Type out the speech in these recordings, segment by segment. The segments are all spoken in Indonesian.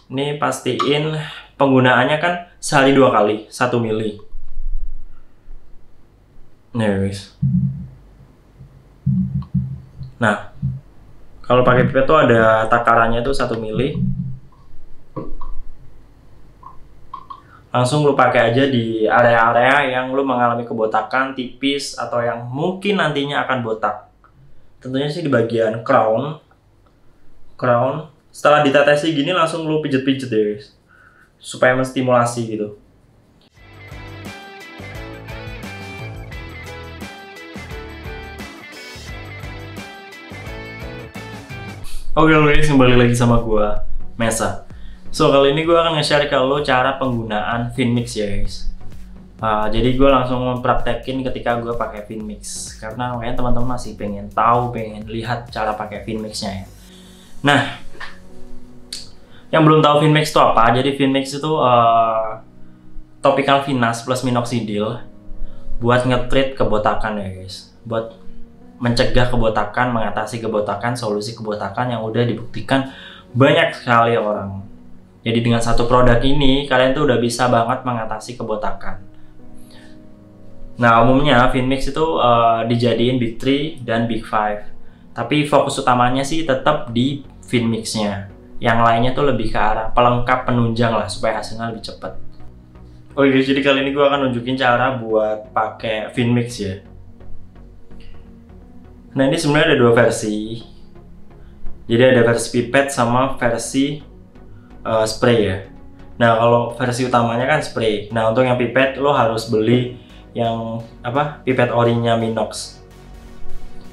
Ini pastiin penggunaannya kan sehari 2 kali, 1 mili. Nih guys. Nah, kalau pakai pipet tuh ada takarannya tuh 1 mili. Langsung lu pakai aja di area-area yang lu mengalami kebotakan tipis atau yang mungkin nantinya akan botak. Tentunya sih di bagian crown. Setelah ditetesi gini langsung lu pijet-pijet ya guys, supaya menstimulasi gitu. Oke guys, kembali lagi sama gua, Mesa. So kali ini gua akan nge-share ke lo cara penggunaan Finmix ya guys. Jadi gue langsung mempraktekin ketika gue pakai Finmix, karena kayaknya teman-teman masih pengen tahu, pengen lihat cara pakai Finmixnya ya. Nah, yang belum tahu Finmix itu apa? Jadi Finmix itu topical Finas plus minoxidil buat nge-treat kebotakan ya guys, buat mencegah kebotakan, mengatasi kebotakan, solusi kebotakan yang udah dibuktikan banyak sekali orang. Jadi dengan satu produk ini kalian tuh udah bisa banget mengatasi kebotakan. Nah, umumnya Finmix itu dijadiin Big 3 dan Big 5. Tapi fokus utamanya sih tetap di Finmix-nya. Yang lainnya tuh lebih ke arah pelengkap, penunjang lah supaya hasilnya lebih cepat. Oke guys, jadi kali ini gue akan nunjukin cara buat pakai Finmix ya. Nah, ini sebenarnya ada 2 versi. Jadi ada versi pipet sama versi spray ya. Nah, kalau versi utamanya kan spray. Nah, untuk yang pipet lo harus beli yang pipet orinya Minox.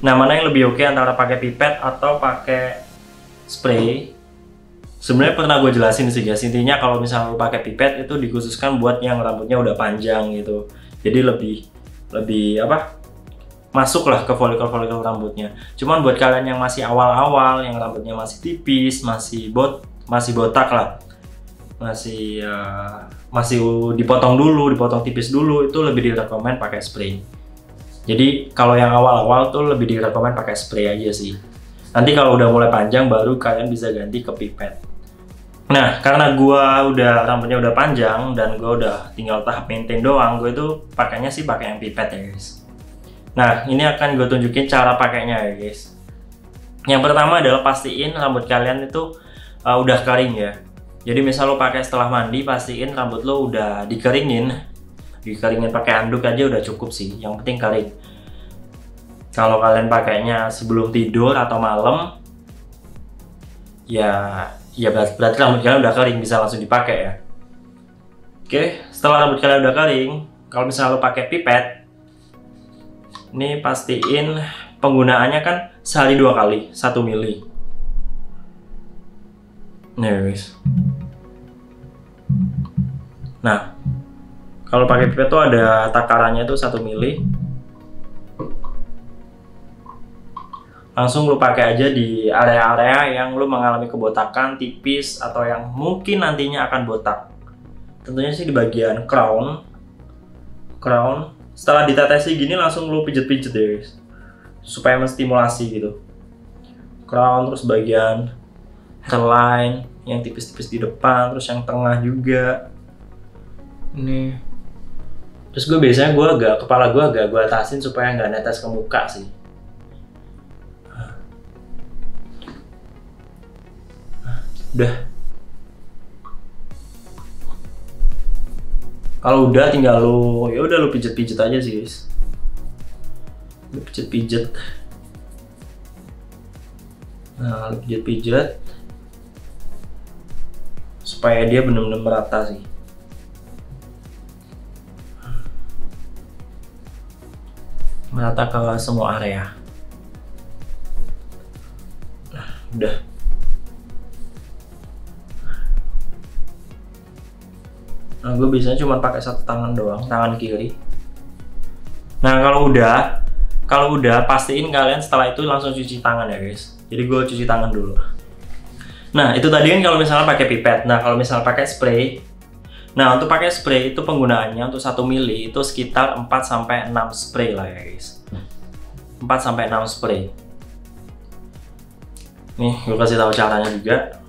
Nah, mana yang lebih oke antara pakai pipet atau pakai spray? Sebenarnya pernah gue jelasin sih guys. Intinya kalau misalnya lo pakai pipet itu dikhususkan buat yang rambutnya udah panjang gitu. Jadi lebih masuk lah ke folikel-folikel rambutnya. Cuman buat kalian yang masih awal-awal, yang rambutnya masih tipis, masih botak lah, masih dipotong tipis dulu, itu lebih direkomend pakai spray. Jadi kalau yang awal-awal tuh lebih direkomend pakai spray aja sih. Nanti kalau udah mulai panjang baru kalian bisa ganti ke pipet. Nah, karena rambutnya udah panjang dan gua udah tinggal tahap maintain doang, gue itu pakainya sih pakai yang pipet ya guys. Nah, ini akan gue tunjukin cara pakainya ya guys. Yang pertama adalah pastiin rambut kalian itu udah kering ya. Jadi misal lo pakai setelah mandi, pastiin rambut lo udah dikeringin pakai handuk aja udah cukup sih. Yang penting kering. Kalau kalian pakainya sebelum tidur atau malam, ya berarti rambut kalian udah kering, bisa langsung dipakai ya. Oke, setelah rambut kalian udah kering, kalau misalnya lo pakai pipet, ini pastiin penggunaannya kan sehari 2 kali, 1 mili. Nih guys. Nah, kalau pakai pipet tuh ada takarannya tuh 1 mili. Langsung lu pakai aja di area-area yang lu mengalami kebotakan tipis atau yang mungkin nantinya akan botak. Tentunya sih di bagian crown. Setelah ditetesi gini langsung lu pijet-pijet ya guys, supaya menstimulasi gitu. Crown, terus bagian hairline yang tipis-tipis di depan, terus yang tengah juga. Ini. Terus biasanya kepala gue agak gue atasin supaya nggak netes ke muka sih. Udah. Kalau udah tinggal lu pijet-pijet aja sih guys. Lu pijet-pijet. Nah, lu pijet-pijet supaya dia benar-benar merata sih. Merata ke semua area. Nah, udah. Nah, gue biasanya cuma pakai satu tangan doang, tangan kiri. Nah, kalau udah pastiin kalian setelah itu langsung cuci tangan ya guys. Jadi gue cuci tangan dulu. Nah, itu tadi kan kalau misalnya pakai pipet. Nah, kalau misalnya pakai spray. Nah, untuk pakai spray itu penggunaannya untuk 1 mili itu sekitar 4-6 spray lah ya guys. 4-6 spray. Nih, gue kasih tahu caranya juga.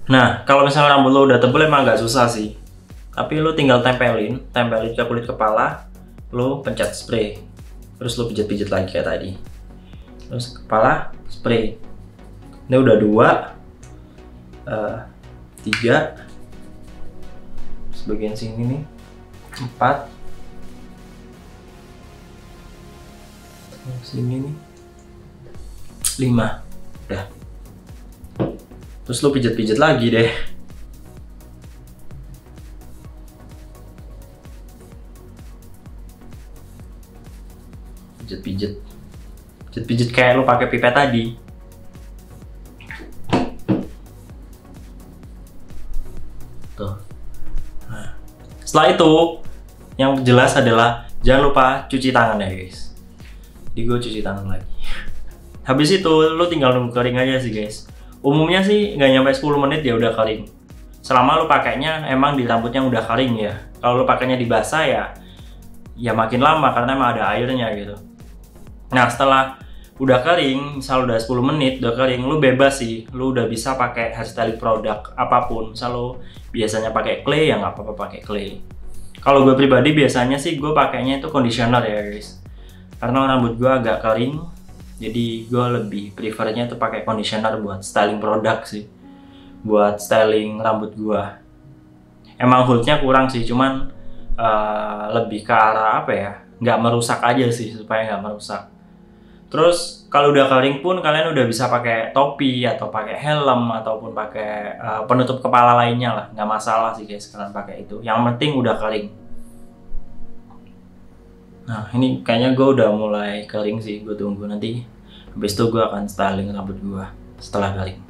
Nah, kalau misalnya rambut lo udah tebel emang agak susah sih. Tapi lo tinggal tempelin ke kulit kepala, lo pencet spray. Terus lo pijat-pijat lagi kayak tadi. Terus kepala, spray. Ini udah 2, 3, sebagian sini nih, 4, sini nih, 5. Udah. Terus lo pijat-pijat lagi deh. Pijat-pijat kayak lo pakai pipet tadi. Tuh. Nah, setelah itu yang jelas adalah jangan lupa cuci tangan ya guys. Jadi gue cuci tangan lagi. Habis itu lo tinggal nunggu kering aja sih guys. Umumnya sih nggak nyampe 10 menit ya udah kering. Selama lo pakainya emang di rambutnya udah kering ya. Kalau lo pakainya di basah ya makin lama karena emang ada airnya gitu. Nah setelah udah kering, misal udah 10 menit udah kering, lo bebas sih. Lo udah bisa pakai hairstyling produk apapun. Misal lo biasanya pakai clay ya nggak apa-apa pakai clay. Kalau gue pribadi biasanya sih gue pakainya itu conditioner ya guys. Karena rambut gue agak kering, jadi gue lebih prefernya tuh pakai conditioner buat styling produk sih, buat styling rambut gue. Emang holdnya kurang sih, cuman lebih ke arah apa ya, nggak merusak aja sih, supaya nggak merusak. Terus kalau udah kering pun kalian udah bisa pakai topi atau pakai helm ataupun pakai penutup kepala lainnya lah, nggak masalah sih guys kalian pakai itu. Yang penting udah kering. Nah ini kayaknya gue udah mulai kering sih, gue tunggu nanti habis itu gue akan styling rambut gue setelah kering.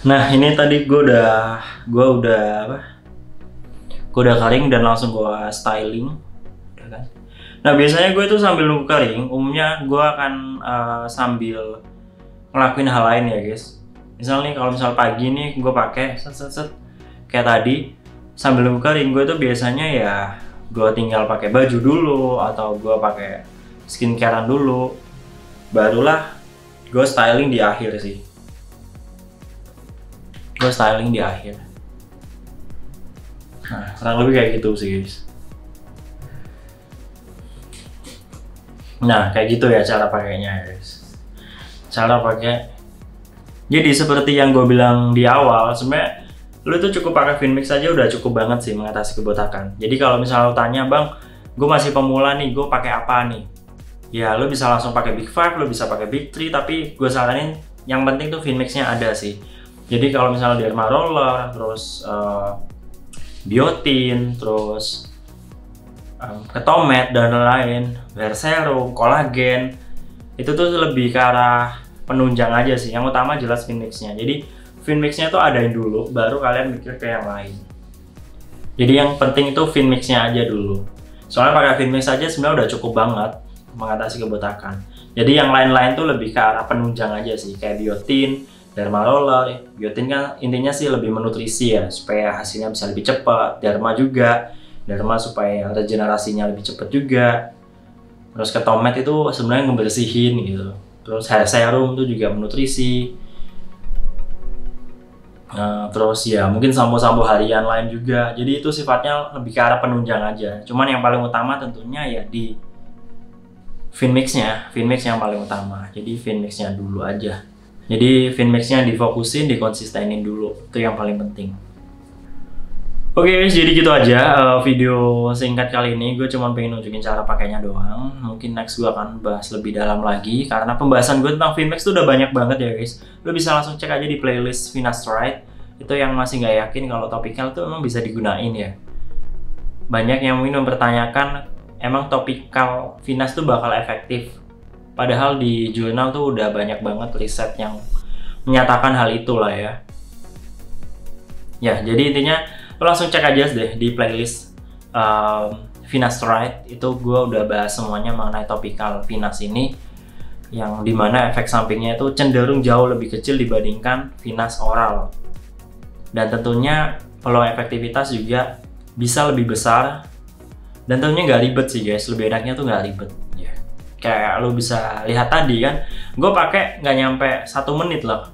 Nah ini tadi gue udah kering dan langsung gue styling, udah kan. Nah biasanya gue itu sambil nunggu kering, umumnya gue akan sambil ngelakuin hal lain ya guys. Misalnya nih kalau misal pagi nih gue pakai set kayak tadi, sambil nunggu kering gue tuh biasanya ya gue tinggal pakai baju dulu atau gue pakai skincarean dulu, barulah gue styling di akhir sih. Gue styling di akhir. Nah kurang lebih kayak gitu sih guys. Nah kayak gitu ya cara pakainya guys. Cara pakai. Jadi seperti yang gue bilang di awal, sebenarnya lu tuh cukup pakai Finmix aja udah cukup banget sih mengatasi kebotakan. Jadi kalau misalnya lu tanya, bang, gue masih pemula nih, gue pakai apa nih? Ya lu bisa langsung pakai Big 5, lu bisa pakai Big 3, tapi gue saranin yang penting tuh Finmixnya ada sih. Jadi kalau misalnya Derma Roller, terus biotin, terus ketomet dan lain-lain, hair serum, kolagen, itu tuh lebih ke arah penunjang aja sih. Yang utama jelas Finmixnya. Jadi Finmixnya tuh adain dulu, baru kalian mikir ke yang lain. Jadi yang penting itu Finmixnya aja dulu. Soalnya pakai Finmix aja sebenarnya udah cukup banget mengatasi kebotakan. Jadi yang lain-lain tuh lebih ke arah penunjang aja sih, kayak biotin, Derma Roller. Biotin kan intinya sih lebih menutrisi ya, supaya hasilnya bisa lebih cepat. Derma juga, Derma supaya regenerasinya lebih cepat juga. Terus ketomet itu sebenarnya ngebersihin gitu. Terus hair serum tuh juga menutrisi. Terus ya mungkin sampo-sampo harian lain juga. Jadi itu sifatnya lebih ke arah penunjang aja. Cuman yang paling utama tentunya ya di Finmixnya, Finmix yang paling utama. Jadi Finmixnya dulu aja. Jadi Finmixnya difokusin, dikonsistenin dulu. Itu yang paling penting. Oke guys, jadi gitu aja video singkat kali ini. Gue cuma pengen nunjukin cara pakainya doang. Mungkin next gue akan bahas lebih dalam lagi, karena pembahasan gue tentang Finmix tuh udah banyak banget ya guys. Lo bisa langsung cek aja di playlist Finastride. Itu yang masih nggak yakin kalau topikal tuh emang bisa digunain ya. Banyak yang mungkin mempertanyakan emang topikal Finas tuh bakal efektif. Padahal di jurnal tuh udah banyak banget riset yang menyatakan hal itulah ya. Ya, jadi intinya lo langsung cek aja deh di playlist Finastride. Itu gue udah bahas semuanya mengenai topikal Finas ini, yang dimana efek sampingnya itu cenderung jauh lebih kecil dibandingkan Finas oral. Dan tentunya peluang efektivitas juga bisa lebih besar. Dan tentunya nggak ribet sih guys, lebih enaknya tuh nggak ribet ya. Kayak lo bisa lihat tadi kan, gue pakai nggak nyampe 1 menit loh.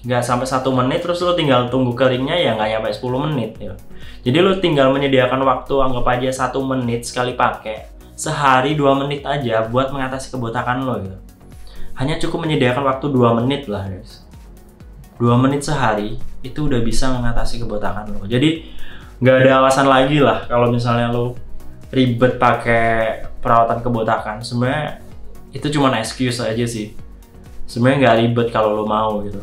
nggak sampai 1 menit, terus lo tinggal tunggu keringnya ya nggak nyampe 10 menit ya. Jadi lo tinggal menyediakan waktu, anggap aja 1 menit sekali pakai, sehari 2 menit aja buat mengatasi kebotakan lo gitu. Hanya cukup menyediakan waktu 2 menit lah guys. 2 menit sehari itu udah bisa mengatasi kebotakan lo. Jadi nggak ada alasan lagi lah kalau misalnya lo ribet pakai perawatan kebotakan. Sebenarnya itu cuma excuse aja sih. Sebenarnya nggak ribet kalau lo mau gitu.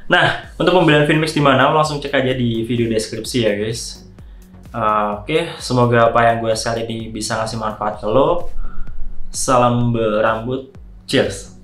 Nah, untuk pembelian Finmix di mana, langsung cek aja di video deskripsi ya guys. Oke, semoga apa yang gue share ini bisa ngasih manfaat ke lo. Salam berambut, cheers!